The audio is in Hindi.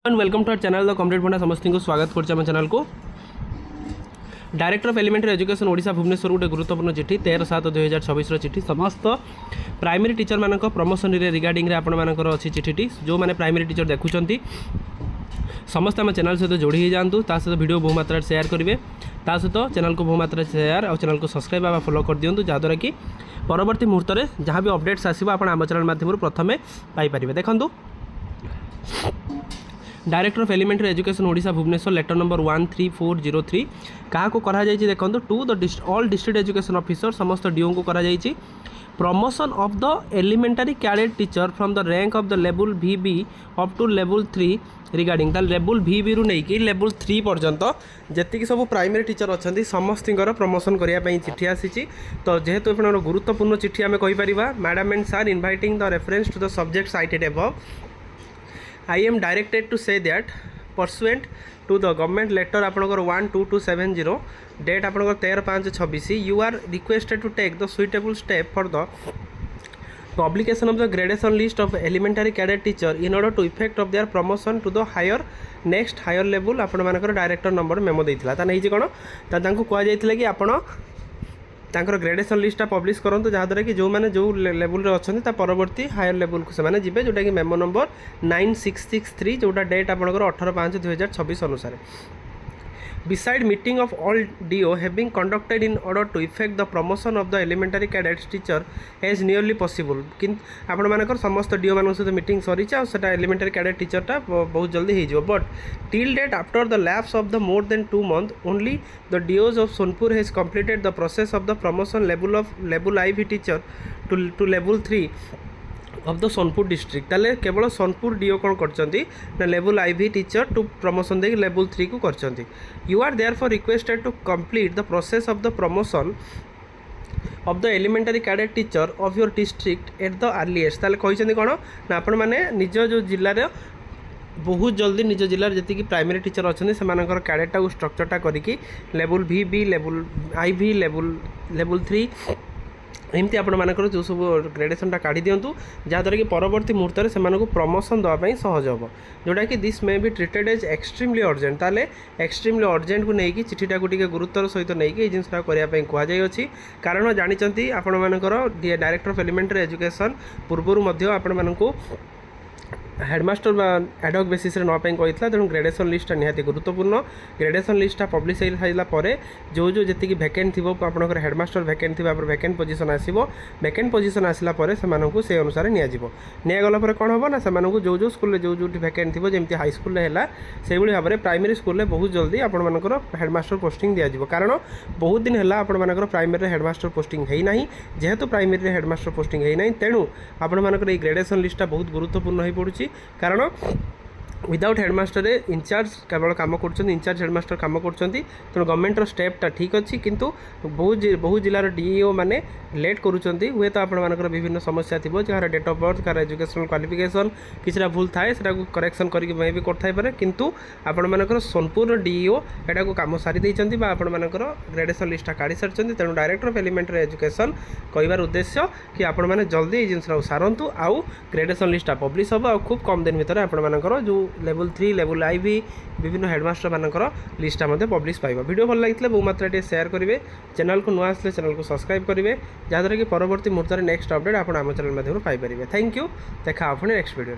And welcome to our channel the complete पढ़ा समस्त को स्वागत करम चैनल को। Director of elementary education Odisha Bhubaneswar गोटे गुरुत्वपूर्ण चिठी 13/7/2024 चिठी समस्त प्राइमरी टीचर मान प्रमोशन रिगार्डिंग आपर अच्छी चिठी जो मैंने प्राइमरी टीचर देखुं समस्त आम चैनल सहित जोड़ी ही जातु सहित वीडियो बहु मात्रा शेयर करेंगे सहित चैनल को बहु मात्रा शेयर और चैनल को सब्सक्राइब आ फॉलो कर दिंतु जहाँद्वारा कि परवर्त मुहूर्त में जहाँ भी अपडेट्स आसो आप आम चैनल माध्यम प्रथम पाइपर। देखो director of elementary education Odisha Bhubaneswar letter number 13403 क्या करा देखो to the all district education officer समस्त डीओ को करा promotion of the elementary cadre teacher from the rank of the level VB up to level 3 regarding the level VB रु नहीं कि लेवल 3 पर्यंत जी सब प्राइमरी टीचर अच्छा समस्त प्रमोशन करने चिठी आसी। तो जेहेतु गुरुत्वपूर्ण चिठी आम कहीपर madam and sir inviting the reference to the subject cited above I am directed to say that pursuant to the government letter आपनकर 12270 date आपनकर 13/5/26 you are requested to take the suitable step for the publication of the gradation list of elementary cadet teacher in order to effect of their promotion to the next higher level आपण मानकर डायरेक्टर नंबर मेमो देइथिला ता नहीं कोन ता तांको कुआ जाइथिला कि आपण तांकर ग्रेडेशन लिस्टा पब्लिश करंतु जहाँद्वारा कि जो मैंने जो लेवल रे अच्छा परवर्ती हायर लेवल को से जी जोटा कि मेमो नंबर 9663 जोटा डेट आपंकर 18/5/2026 अनुसार beside meeting of all DO having conducted in order to effect the promotion of the elementary cadets teacher as nearly possible किंतु आपण मानकर समस्त DO मान सहित मीटिंग सरी सेटा एलिमेंटरी कैडेट टीचरटा बहुत जल्दी हो but till date after the lapse of the more than 2 months only the DOs of Sonpur has completed the process of the promotion level IV teacher to level 3 of the Sonpur district ताले केवल सोनपुर डीओ कौन कर level IV teacher to promotion दे लेवल 3 को कर you are therefore requested to complete the process of the promotion of the elementary cadre teacher of your district at the earliest ताले कहते कौन ना आपण मैंने निज जो जिले बहुत जल्दी निज जिले जी प्राइमरी टीचर अच्छा से कैडेटा को स्ट्रक्चरटा करी level VB level IV level 3 एमती आपर जो सब ग्रेडेशनटा काढ़ी दिंतु जहाँद्वारा कि परवर्ती मुहूर्त में से प्रमोशन देवाई सहज हम जोटा कि this may be treated as extremely urgent ताले एक्सट्रीमली अर्जेंट को लेकिन चिठीटा को गुरुत्वर सहित नहीं जिनसा करने कहुई कारण जानते आपण मानकर डायरेक्टर ऑफ एलिमेंटरी एजुकेशन पूर्वर आपण को हेडमास्टर एडहॉक बेसिस नापी कही तेणु ग्रेडेशन लिस्टा निहाती गुरुत्वपूर्ण ग्रेडेशन लिस्टा पब्लिश हो सारापर जो जो जी भैकेंट थी आपंकर हेडमास्टर भैकेंट थी भैकेंट पोजिशन आसो भैकेंट पोजिशन आसला से अनुसार निगला कौन हम ना से जो जो स्कूल जो जो भैकेंट थी जमी हाई स्कूल है से भाव में प्राइमरी स्कूल बहुत जल्दी आपर हेडमास्टर पोस्टिंग दिज्व कारण बहुत दिन है आपर प्राइमरी हेडमास्टर पोस्टिंग है ना जेहेतु प्राइमरी हेडमास्टर पोस्टिंग है ना तेणु आपर ये ग्रेडेशन लिस्टा बहुत गुरुत्वपूर्ण हो पड़ी कारण विदाउट हेडमास्टर इंचार्ज केवल कम कर इंचार्ज हेडमास्टर कम कर तेणु गवर्नमेंट स्टेपटा ठीक अच्छी किंतु बहुत जिलार DO मैंने लेट करुँच हे तो आपर विभिन्न समस्या थी जार डेट ऑफ बर्थ कार एजुकेशनल क्वालिफिकेशन किसी भूल थाए करेक्शन करके मे भी कर किंतु आपर सोनपुर DO एटा को कम सारी देती आपर ग्रेडेशन लिस्टा काढ़ी सारी तेणु डायरेक्टर ऑफ एलिमेंटरी एजुकेशन कहबार उद्देश्य कि आपण मैंने जल्दी ये जिनसा सारंतु आउ ग्रेडेशन लिस्टा पब्लिश हम आ खूब कम दिन भितर आपर जो लेवल 3 लेवल IV विभिन्न हेडमास्टर मानकर लिस्टा पब्लिश पाइबा। वीडियो भल लगी बहु मात्रा शेयर करेंगे चैनल को नुआ आसले चैनल को सब्सक्राइब करेंगे जहाँद्वारा कि परवर्ती मुहूर्त नेक्स्ट अपडेट आप आम चैनल माध्यम पाइपर। थैंक यू देखा आपने नेक्स्ट वीडियो।